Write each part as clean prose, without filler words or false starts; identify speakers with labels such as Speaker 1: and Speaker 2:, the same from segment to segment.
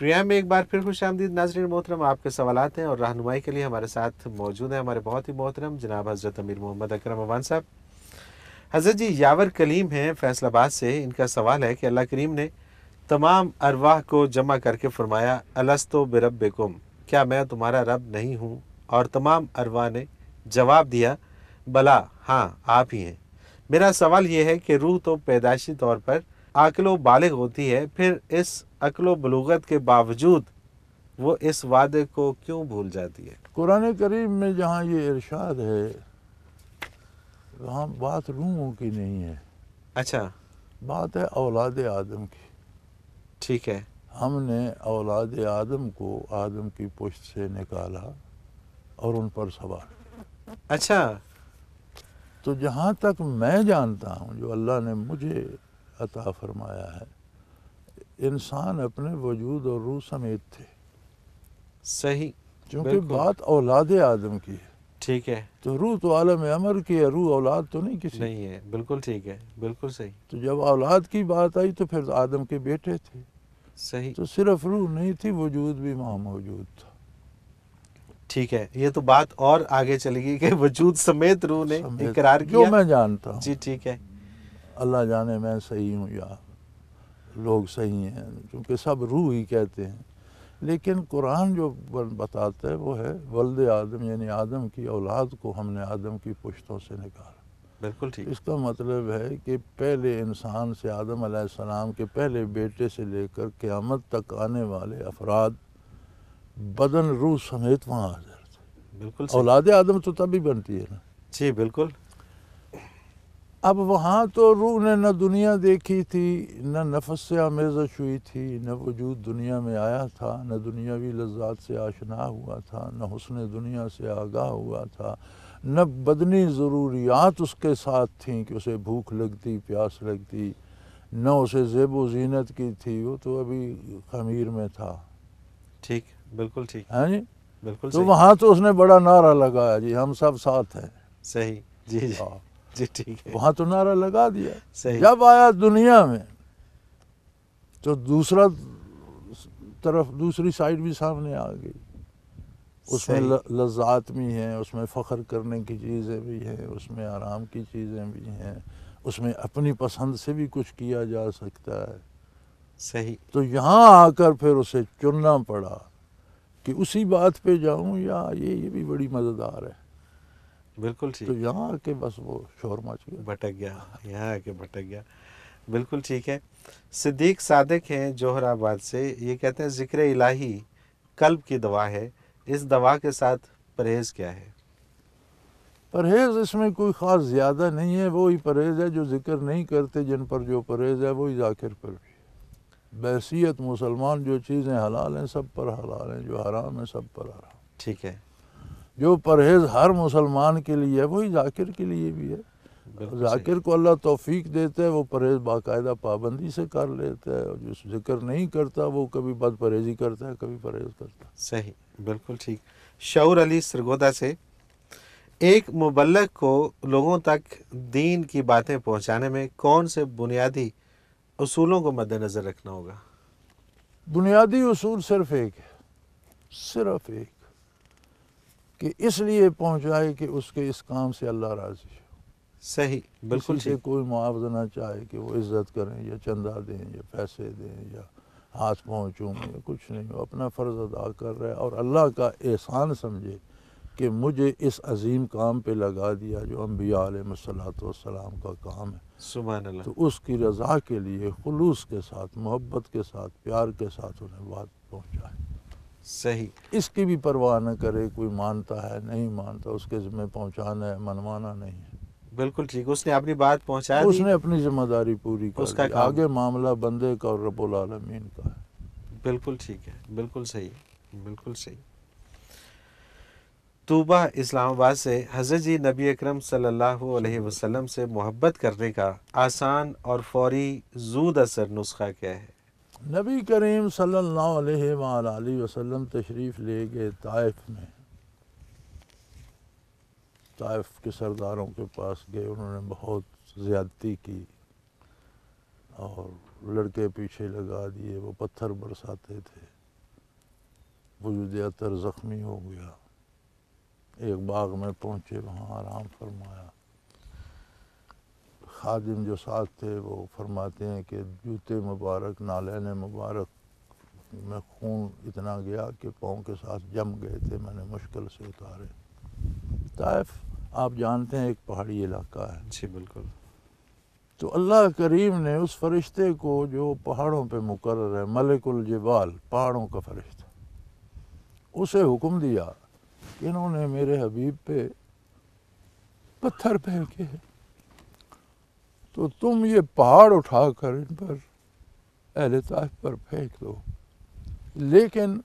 Speaker 1: Programme میں ایک بار پھر خوش آمدید ناظرین محترم. آپ کے سوالات ہیں اور رہنمائی کے لیے ہمارے ساتھ موجود ہیں ہمارے بہت ہی محترم جناب حضرت امیر محمد اکرم عوان صاحب. حضرت جی یاور کلیم ہیں فیصل آباد سے. ان کا سوال ہے کہ اللہ کریم نے تمام ارواح کو جمع کر کے فرمایا الستو بربکم، کیا میں تمہارا رب نہیں ہوں؟ اور تمام ارواح نے جواب دیا بلا، ہاں آپ ہی ہیں. میرا سوال یہ ہے کہ روح تو پیدائشی طور پر عاقل و بالغ ہوتی ہے، پھر اس عقل و بلوغت کے باوجود وہ اس وعدے کو کیوں بھول جاتی ہے؟
Speaker 2: قرآن کریم میں جہاں یہ ارشاد ہے وہاں بات روحوں کی نہیں ہے،
Speaker 1: اچھا
Speaker 2: بات ہے اولاد آدم کی.
Speaker 1: ٹھیک ہے.
Speaker 2: ہم نے اولاد آدم کو آدم کی پشت سے نکالا اور ان پر سوار.
Speaker 1: اچھا
Speaker 2: تو جہاں تک میں جانتا ہوں جو اللہ نے مجھے عطا فرمایا ہے، انسان اپنے وجود اور روح سمیت تھے،
Speaker 1: صحیح،
Speaker 2: چونکہ
Speaker 1: بالکل
Speaker 2: بات اولاد آدم کی ہے.
Speaker 1: ٹھیک ہے.
Speaker 2: تو روح تو عالم امر کی ہے، روح اولاد تو نہیں کسی.
Speaker 1: نہیں ہے، بالکل ٹھیک ہے، بالکل صحیح.
Speaker 2: تو جب اولاد کی بات آئی تو پھر آدم کے بیٹے تھے،
Speaker 1: صحیح،
Speaker 2: تو صرف روح نہیں تھی، وجود بھی وہاں موجود تھا.
Speaker 1: ٹھیک ہے. یہ تو بات اور آگے چلے گی کہ وجود سمیت روح نے
Speaker 2: سمیت
Speaker 1: اقرار
Speaker 2: جو
Speaker 1: کیا.
Speaker 2: میں جانتا ہوں،
Speaker 1: جی ٹھیک ہے.
Speaker 2: اللہ جانے میں صحیح ہوں یا لوگ صحیح ہیں، کیونکہ سب روح ہی کہتے ہیں. لیکن قرآن جو بتاتا ہے وہ ہے ولد آدم، یعنی آدم کی اولاد کو ہم نے آدم کی پشتوں سے نکالا.
Speaker 1: بالکل ٹھیک.
Speaker 2: اس کا مطلب ہے کہ پہلے انسان سے آدم علیہ السلام کے پہلے بیٹے سے لے کر قیامت تک آنے والے افراد بدن روح سمیت وہاں حاضر تھے.
Speaker 1: بالکل صحیح.
Speaker 2: اولاد آدم تو تبھی بنتی ہے نا.
Speaker 1: جی بالکل.
Speaker 2: اب وہاں تو روح نے نہ دنیا دیکھی تھی، نہ نفس سے آمیزش ہوئی تھی، نہ وجود دنیا میں آیا تھا، نہ دنیاوی لذات سے آشنا ہوا تھا، نہ حسن دنیا سے آگاہ ہوا تھا، نہ بدنی ضروریات اس کے ساتھ تھیں کہ اسے بھوک لگتی، پیاس لگتی، نہ اسے زیب و زینت کی تھی. وہ تو ابھی خمیر میں تھا.
Speaker 1: ٹھیک، بالکل ٹھیک.
Speaker 2: ہاں جی.
Speaker 1: بالکل
Speaker 2: تو
Speaker 1: صحیح.
Speaker 2: وہاں تو اس نے بڑا نعرہ لگایا جی ہم سب ساتھ ہیں.
Speaker 1: صحیح. جی جی جی ٹھیک ہے.
Speaker 2: وہاں تو نعرہ لگا دیا.
Speaker 1: صحیح.
Speaker 2: جب آیا دنیا میں تو دوسرا طرف دوسری سائڈ بھی سامنے آ گئی. اس میں
Speaker 1: صحیح.
Speaker 2: لذات بھی ہیں، اس میں فخر کرنے کی چیزیں بھی ہیں، اس میں آرام کی چیزیں بھی ہیں، اس میں اپنی پسند سے بھی کچھ کیا جا سکتا ہے.
Speaker 1: صحیح.
Speaker 2: تو یہاں آ کر پھر اسے چننا پڑا کہ اسی بات پہ جاؤں یا یہ بھی بڑی مزیدار ہے.
Speaker 1: بالکل ٹھیک.
Speaker 2: تو یہاں آ کے بس وہ شور مچ گیا،
Speaker 1: بھٹک گیا، یہاں آ کے بھٹک گیا. بالکل ٹھیک ہے. صدیق صادق ہیں جوہر آباد سے. یہ کہتے ہیں ذکر الہی قلب کی دوا ہے، اس دوا کے ساتھ پرہیز کیا ہے؟
Speaker 2: پرہیز اس میں کوئی خاص زیادہ نہیں ہے. وہی پرہیز ہے جو ذکر نہیں کرتے، جن پر جو پرہیز ہے وہی ذاکر پر بھی. بحیثیت مسلمان جو چیزیں حلال ہیں سب پر حلال ہیں، جو حرام ہیں سب پر حرام.
Speaker 1: ٹھیک ہے.
Speaker 2: جو پرہیز ہر مسلمان کے لیے ہے وہی ذاکر کے لیے بھی ہے.
Speaker 1: بالکل
Speaker 2: ذاکر
Speaker 1: صحیح.
Speaker 2: کو اللہ توفیق دیتا ہے، وہ پرہیز باقاعدہ پابندی سے کر لیتا ہے، اور جو ذکر نہیں کرتا وہ کبھی بد پرہیزی کرتا ہے، کبھی پرہیز کرتا ہے.
Speaker 1: صحیح، بالکل ٹھیک. شعور علی سرگودا سے. ایک مبلغ کو لوگوں تک دین کی باتیں پہنچانے میں کون سے بنیادی اصولوں کو مد نظر رکھنا ہوگا؟
Speaker 2: بنیادی اصول صرف ایک ہے، صرف ایک، کہ اس لیے پہنچائے کہ اس کے اس کام سے اللہ راضی ہو.
Speaker 1: صحیح، بالکل
Speaker 2: کسی سے
Speaker 1: ٹھیک.
Speaker 2: کوئی معاوضہ نہ چاہے کہ وہ عزت کریں یا چندہ دیں یا پیسے دیں یا ہاتھ پہنچوں یا کچھ نہیں. وہ اپنا فرض ادا کر رہا ہے اور اللہ کا احسان سمجھے کہ مجھے اس عظیم کام پہ لگا دیا جو انبیاء علیہ السلام کا کام ہے.
Speaker 1: سبحان اللہ.
Speaker 2: تو اس کی رضا کے لیے خلوص کے ساتھ، محبت کے ساتھ، پیار کے ساتھ انہیں بات پہنچائے.
Speaker 1: صحیح.
Speaker 2: اس کی بھی پرواہ نہ کرے کوئی مانتا ہے نہیں مانتا، اس کے ذمہ پہنچانا ہے، منوانا نہیں ہے.
Speaker 1: بالکل ٹھیک. اس نے اپنی بات پہنچا
Speaker 2: اس
Speaker 1: دی،
Speaker 2: نے اپنی ذمہ داری پوری کر
Speaker 1: اس کا
Speaker 2: دی.
Speaker 1: کام.
Speaker 2: آگے معاملہ بندے کا اور رب العالمین کا ہے.
Speaker 1: بالکل ٹھیک ہے. بالکل صحیح. بالکل صحیح. طوبہ اسلام آباد سے. حضرت جی نبی اکرم صلی اللہ علیہ وسلم سے محبت کرنے کا آسان اور فوری زود اثر نسخہ کیا ہے؟
Speaker 2: نبی کریم صلی اللہ علیہ وآلہ وسلم تشریف لے گئے طائف میں. طائف کے سرداروں کے پاس گئے، انہوں نے بہت زیادتی کی اور لڑکے پیچھے لگا دیے، وہ پتھر برساتے تھے. وجود اطہر زخمی ہو گیا، ایک باغ میں پہنچے، وہاں آرام فرمایا۔ خادم جو ساتھ تھے وہ فرماتے ہیں کہ جوتے مبارک، نالین مبارک میں خون اتنا گیا کہ پاؤں کے ساتھ جم گئے تھے، میں نے مشکل سے اتارے۔ طائف آپ جانتے ہیں ایک پہاڑی علاقہ ہے،
Speaker 1: جی بالکل۔
Speaker 2: تو اللہ کریم نے اس فرشتے کو جو پہاڑوں پہ مقرر ہے، ملک الجبال، پہاڑوں کا فرشتہ، اسے حکم دیا کہ انہوں نے میرے حبیب پہ پتھر پھینکے، تو تم یہ پہاڑ اٹھا کر ان پر، اہل طائف پر پھینک دو، لیکن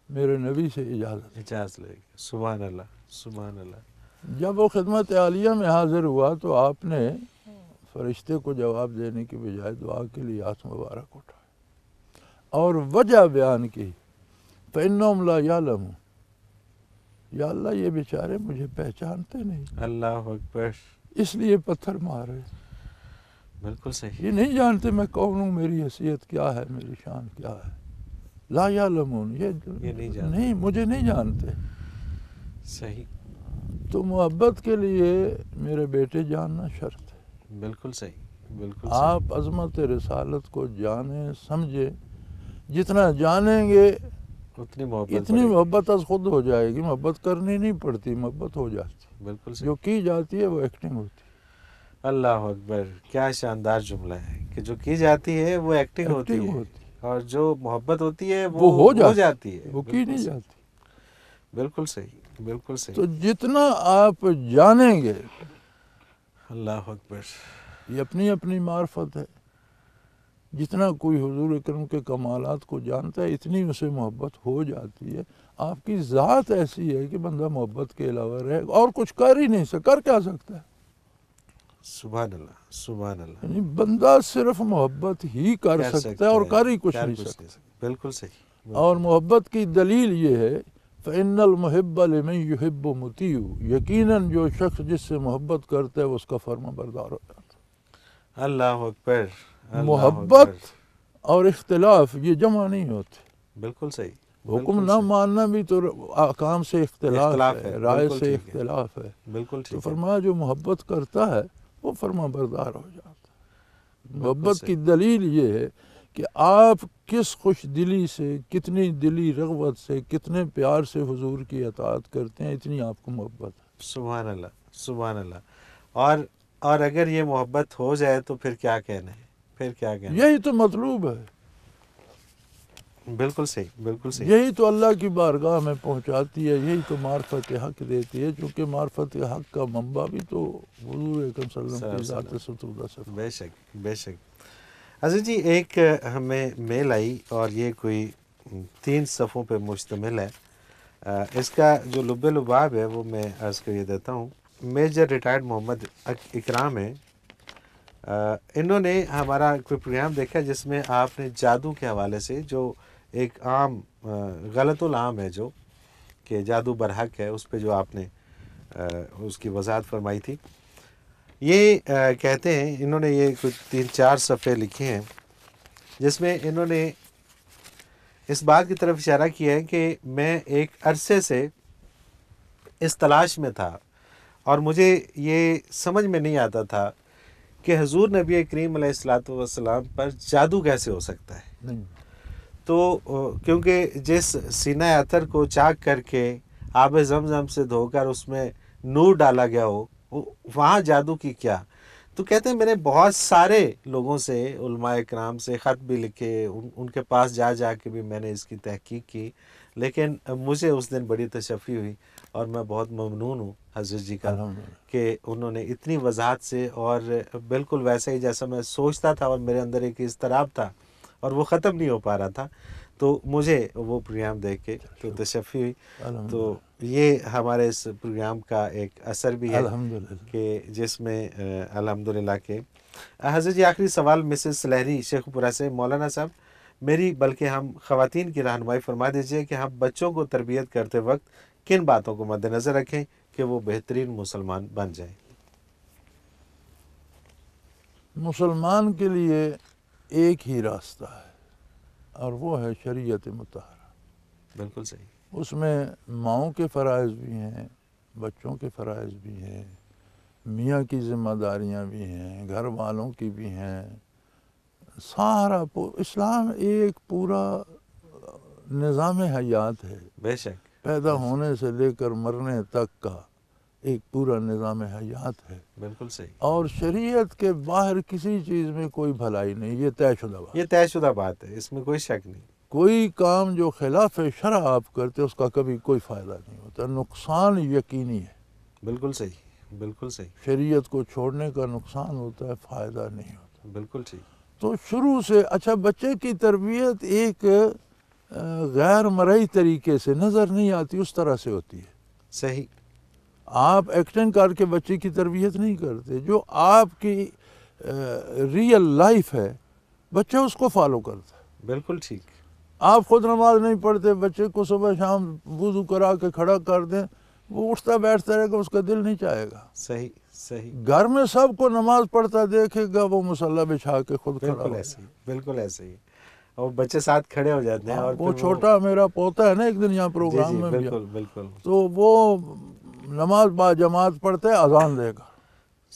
Speaker 2: میرے نبی سے اجازت
Speaker 1: لے گا۔ سبحان اللہ، سبحان اللہ۔
Speaker 2: جب وہ خدمت عالیہ میں حاضر ہوا تو آپ نے فرشتے کو جواب دینے کی بجائے دعا کے لیے ہاتھ مبارک اٹھائے اور وجہ بیان کی، فَإِنَّهُمْ لَا يَعْلَمُونَ، یا اللہ یہ بیچارے مجھے پہچانتے نہیں،
Speaker 1: اللہ اکبر،
Speaker 2: اس لیے پتھر مارے،
Speaker 1: بالکل صحیح۔
Speaker 2: یہ نہیں جانتے میں کون ہوں، میری حیثیت کیا ہے، میری شان کیا ہے۔ لا یعلمون، یہ
Speaker 1: نہیں جانتے،
Speaker 2: نہیں، مجھے نہیں جانتے۔
Speaker 1: صحیح،
Speaker 2: تو محبت کے لیے میرے بیٹے جاننا شرط ہے۔
Speaker 1: بالکل صحیح، بالکل
Speaker 2: آپ
Speaker 1: صحیح۔
Speaker 2: عظمت رسالت کو جانیں، سمجھیں، جتنا جانیں گے
Speaker 1: اتنی محبت
Speaker 2: اتنی
Speaker 1: بڑھے گی۔
Speaker 2: محبت از خود ہو جائے گی، محبت کرنی نہیں پڑتی، محبت ہو جاتی،
Speaker 1: بالکل صحیح۔
Speaker 2: جو کی جاتی ہے وہ ایکٹنگ ہوتی ہے۔
Speaker 1: اللہ اکبر، کیا شاندار جملہ ہے کہ جو کی جاتی ہے وہ ایکٹنگ ہوتی
Speaker 2: ایکٹنگ
Speaker 1: ہے،
Speaker 2: ہوتی ہے،
Speaker 1: اور جو محبت ہوتی ہے
Speaker 2: وہ
Speaker 1: وہ
Speaker 2: ہو
Speaker 1: جاتی ہے،
Speaker 2: وہ کی
Speaker 1: بالکل
Speaker 2: نہیں
Speaker 1: صحیح،
Speaker 2: جاتی۔
Speaker 1: بالکل صحیح، بالکل
Speaker 2: تو
Speaker 1: صحیح۔
Speaker 2: جتنا آپ جانیں گے،
Speaker 1: اللہ اکبر،
Speaker 2: یہ اپنی اپنی معرفت ہے، جتنا کوئی حضور اکرم کے کمالات کو جانتا ہے اتنی اسے محبت ہو جاتی ہے۔ آپ کی ذات ایسی ہے کہ بندہ محبت کے علاوہ رہے اور کچھ کر ہی نہیں کر کیا سکتا ہے؟
Speaker 1: سبحان اللہ، سبحان اللہ۔
Speaker 2: یعنی بندہ صرف محبت ہی کر سکتا ہے اور کر ہی کچھ نہیں سکتا۔
Speaker 1: بالکل صحیح،
Speaker 2: اور محبت کی دلیل یہ ہے، فَإِنَّ الْمُحِبَّ لِمَن يُحِبُّ مُطِيعُ، یقیناً جو شخص جس سے محبت کرتا ہے وہ اس کا فرما بردار ہو جاتا ہے۔
Speaker 1: اللہ اکبر، اللہ
Speaker 2: محبت
Speaker 1: اکبر،
Speaker 2: اور اختلاف یہ جمع نہیں ہوتے۔
Speaker 1: بالکل صحیح،
Speaker 2: حکم
Speaker 1: بالکل
Speaker 2: نہ
Speaker 1: صحیح۔
Speaker 2: ماننا بھی تو احکام سے اختلاف ہے، رائے
Speaker 1: بالکل
Speaker 2: سے
Speaker 1: ٹھیک ہے،
Speaker 2: اختلاف ہے۔
Speaker 1: بالکل
Speaker 2: تو
Speaker 1: ٹھیک ہے،
Speaker 2: فرمایا جو محبت کرتا ہے وہ فرما بردار ہو جاتا ہے۔
Speaker 1: بالکل
Speaker 2: محبت کی
Speaker 1: صحیح،
Speaker 2: دلیل یہ ہے کہ آپ کس خوش دلی سے، کتنی دلی رغبت سے، کتنے پیار سے حضور کی اطاعت کرتے ہیں، اتنی آپ کو محبت ہے۔
Speaker 1: سبحان اللہ، سبحان اللہ۔ اور اگر یہ محبت ہو جائے تو پھر کیا کہنا ہے، پھر کیا کہنا ہے؟
Speaker 2: یہی تو مطلوب ہے،
Speaker 1: بالکل صحیح، بالکل صحیح۔
Speaker 2: یہی تو اللہ کی بارگاہ میں پہنچاتی ہے، یہی تو معرفت حق دیتی ہے، چونکہ معرفت حق کا منبع بھی تو حضور اکرم صلی اللہ علیہ وسلم کی ذات ستودہ سے۔
Speaker 1: بے شک، بے شک۔ حضرت جی ایک ہمیں میل آئی اور یہ کوئی 3 صفحوں پہ مشتمل ہے۔ اس کا جو لب لباب ہے وہ میں عرض کر دیتا ہوں۔ میجر ریٹائرڈ محمد اکرام ہیں، انہوں نے ہمارا کوئی پروگرام دیکھا جس میں آپ نے جادو کے حوالے سے، جو ایک عام غلط العام ہے جو کہ جادو برحق ہے، اس پہ جو آپ نے اس کی وضاحت فرمائی تھی۔ یہ کہتے ہیں، انہوں نے یہ کچھ 3-4 صفحے لکھے ہیں جس میں انہوں نے اس بات کی طرف اشارہ کیا ہے کہ میں ایک عرصے سے اس تلاش میں تھا اور مجھے یہ سمجھ میں نہیں آتا تھا کہ حضور نبی کریم علیہ الصلوۃ والسلام پر جادو کیسے ہو سکتا ہے۔
Speaker 2: نہیں،
Speaker 1: تو کیونکہ جس سینہ اطہر کو چاک کر کے آب زمزم سے دھو کر اس میں نور ڈالا گیا ہو، وہاں جادو کی کیا؟ تو کہتے ہیں میں نے بہت سارے لوگوں سے، علماء اکرام سے خط بھی لکھے، ان کے پاس جا کے بھی میں نے اس کی تحقیق کی، لیکن مجھے اس دن بڑی تشفی ہوئی اور میں بہت ممنون ہوں حضرت جی کا
Speaker 2: الحمدللہ۔
Speaker 1: کہ انہوں نے اتنی وضاحت سے اور بالکل ویسا ہی جیسا میں سوچتا تھا اور میرے اندر ایک اضطراب تھا اور وہ ختم نہیں ہو پا رہا تھا، تو مجھے وہ پروگرام دیکھ کے تو تشفی ہوئی۔ تو یہ ہمارے اس پروگرام کا ایک اثر بھی ہے
Speaker 2: الحمدللہ
Speaker 1: کہ جس میں الحمدللہ کے حضرت جی آخری سوال مسز سلہری شیخ پورہ سے، مولانا صاحب میری بلکہ ہم خواتین کی رہنمائی فرما دیجیے کہ ہم بچوں کو تربیت کرتے وقت کن باتوں کو مد نظر رکھیں کہ وہ بہترین مسلمان بن جائیں؟
Speaker 2: مسلمان کے لیے ایک ہی راستہ ہے اور وہ ہے شریعت مطہرہ۔
Speaker 1: بالکل صحیح.
Speaker 2: اس میں ماؤں کے فرائض بھی ہیں، بچوں کے فرائض بھی ہیں، میاں کی ذمہ داریاں بھی ہیں، گھر والوں کی بھی ہیں. سارا اسلام ایک پورا نظام حیات ہے،
Speaker 1: بے شک.
Speaker 2: پیدا ہونے سے لے کر مرنے تک کا ایک پورا نظام حیات ہے.
Speaker 1: بالکل صحیح.
Speaker 2: اور شریعت کے باہر کسی چیز میں کوئی بھلائی نہیں، یہ طے شدہ بات.
Speaker 1: یہ طے شدہ بات ہے، اس میں کوئی شک نہیں.
Speaker 2: کوئی کام جو خلاف شرع آپ کرتے اس کا کبھی کوئی فائدہ نہیں ہوتا، نقصان یقینی ہے.
Speaker 1: بالکل صحیح. بالکل صحیح.
Speaker 2: شریعت کو چھوڑنے کا نقصان ہوتا ہے، فائدہ نہیں ہوتا.
Speaker 1: بالکل ٹھیک.
Speaker 2: تو شروع سے اچھا بچے کی تربیت ایک غیر مرئی طریقے سے نظر نہیں آتی، اس طرح سے ہوتی ہے.
Speaker 1: صحیح.
Speaker 2: آپ ایکشن کر کے بچے کی تربیت نہیں کرتے، جو آپ کی ریئل لائف ہے بچہ اس کو فالو کرتا ہے.
Speaker 1: بالکل ٹھیک.
Speaker 2: آپ خود نماز نہیں پڑھتے، بچے کو صبح شام وضو کرا کے کھڑا کر دیں، وہ اٹھتا بیٹھتا رہے گا، اس کا دل نہیں چاہے گا.
Speaker 1: صحیح. صحیح.
Speaker 2: گھر میں سب کو نماز پڑھتا دیکھے گا، وہ مصلی بچھا کے خود کھڑا
Speaker 1: بالکل
Speaker 2: ہو
Speaker 1: ایسے ہی. بالکل ایسے ہی. اور بچے ساتھ کھڑے ہو جاتے ہیں. اور
Speaker 2: وہ
Speaker 1: پھر
Speaker 2: چھوٹا میرا پوتا ہے نا، ایک دن یہاں
Speaker 1: جی
Speaker 2: پروگرام
Speaker 1: جی
Speaker 2: میں بھی،
Speaker 1: بالکل بالکل.
Speaker 2: تو وہ نماز با جماعت پڑھتے اذان دے گا،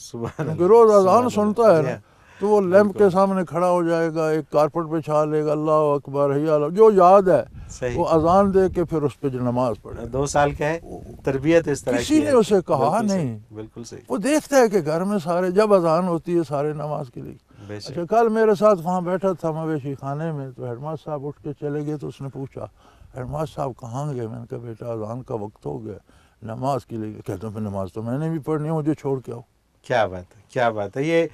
Speaker 1: سبحان
Speaker 2: کیونکہ
Speaker 1: اللہ.
Speaker 2: روز
Speaker 1: سبحان
Speaker 2: اذان
Speaker 1: اللہ.
Speaker 2: سنتا ہے
Speaker 1: جی
Speaker 2: نا.
Speaker 1: ہاں.
Speaker 2: تو وہ لیمپ کے سامنے کھڑا ہو جائے گا، ایک کارپٹ بچھا لے گا، اللہ اکبر حی اللہ جو یاد ہے
Speaker 1: صحیح.
Speaker 2: وہ اذان دے کے پھر اس پہ جو نماز پڑھے.
Speaker 1: 2 سال کا ہے، تربیت اس طرح
Speaker 2: کسی
Speaker 1: کی
Speaker 2: نے
Speaker 1: ہے.
Speaker 2: اسے کہا
Speaker 1: بالکل صحیح.
Speaker 2: نہیں.
Speaker 1: بالکل صحیح.
Speaker 2: وہ دیکھتا ہے کہ گھر میں سارے جب اذان ہوتی ہے سارے نماز کے لیے.
Speaker 1: بے شک.
Speaker 2: اچھا کل میرے ساتھ وہاں بیٹھا تھا مویشی خانے میں، تو ہیڈ ماسٹر صاحب اٹھ کے چلے گئے، تو اس نے پوچھا ہیڈ ماسٹر صاحب کہاں گئے؟ میں نے کہا بیٹا اذان کا وقت ہو گیا، نماز کے لیے. کہتے ہیں پھر نماز تو میں نے بھی پڑھنی ہے، مجھے چھوڑ کے آؤ.
Speaker 1: کیا بات ہے، کیا بات ہے.
Speaker 2: یعنی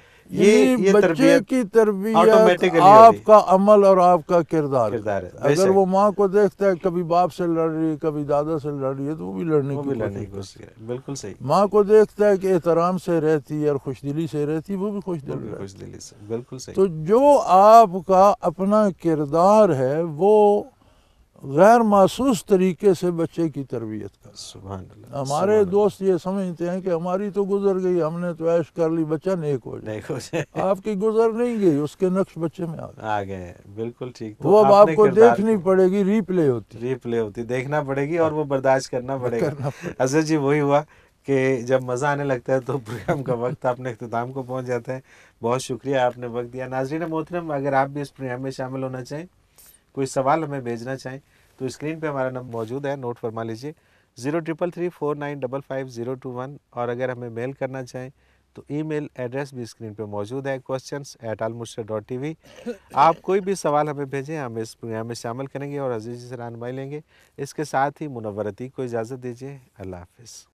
Speaker 1: یہ
Speaker 2: بچے
Speaker 1: تربیت
Speaker 2: کی تربیت
Speaker 1: آٹومیٹکلی
Speaker 2: آپ کا عمل اور آپ کا کردار
Speaker 1: ہے. بے
Speaker 2: اگر
Speaker 1: شک.
Speaker 2: وہ ماں کو دیکھتا ہے کبھی باپ سے لڑ رہی ہے، کبھی دادا سے لڑ رہی ہے، تو وہ بھی لڑنے
Speaker 1: وہ
Speaker 2: کی
Speaker 1: بھی لڑنے کی
Speaker 2: کوشش
Speaker 1: کوشش
Speaker 2: کرتا ہے.
Speaker 1: کرے. بالکل صحیح.
Speaker 2: ماں کو دیکھتا ہے کہ احترام سے رہتی ہے اور خوش دلی سے رہتی ہے، وہ بھی خوش
Speaker 1: وہ
Speaker 2: دل
Speaker 1: بھی
Speaker 2: رہتی ہے.
Speaker 1: خوش دلی سے. بالکل صحیح.
Speaker 2: تو جو آپ کا اپنا کردار ہے وہ غیر محسوس طریقے سے بچے کی تربیت کر.
Speaker 1: سبحان اللہ.
Speaker 2: ہمارے دوست یہ سمجھتے ہیں کہ ہماری تو گزر گئی، ہم نے تو عیش کر لی، بچہ نیک ہو جائے.
Speaker 1: نہیں ہو جائے.
Speaker 2: آپ کی گزر نہیں گئی، اس کے نقش بچے میں
Speaker 1: آ گئے. بالکل ٹھیک. تو
Speaker 2: وہ اب آپ
Speaker 1: نے
Speaker 2: کو
Speaker 1: کردار
Speaker 2: دیکھنی پڑے گی، ری پلے ہوتی
Speaker 1: ری پلے ہوتی، دیکھنا پڑے گی، اور وہ برداشت کرنا پڑے گا.
Speaker 2: کرنا پڑے.
Speaker 1: حضرت جی وہی ہوا کہ جب مزہ آنے لگتا ہے تو پروگرام کا وقت اپنے اختتام کو پہنچ جاتا ہے. بہت شکریہ، آپ نے وقت دیا. ناظرین محترم، اگر آپ بھی اس پروگرام میں شامل ہونا چاہیں، کوئی سوال ہمیں بھیجنا چاہیں، تو اسکرین پہ ہمارا نمبر موجود ہے، نوٹ فرما لیجیے 0333495521. اور اگر ہمیں میل کرنا چاہیں تو ای میل ایڈریس بھی اسکرین پہ موجود ہے، questions@almusra.tv. آپ کوئی بھی سوال ہمیں بھیجیں، ہم اس پروگرام میں شامل کریں گے اور عزیز جی سے رہنمائی لیں گے. اس کے ساتھ ہی منور عتیق کو اجازت دیجیے. اللہ حافظ.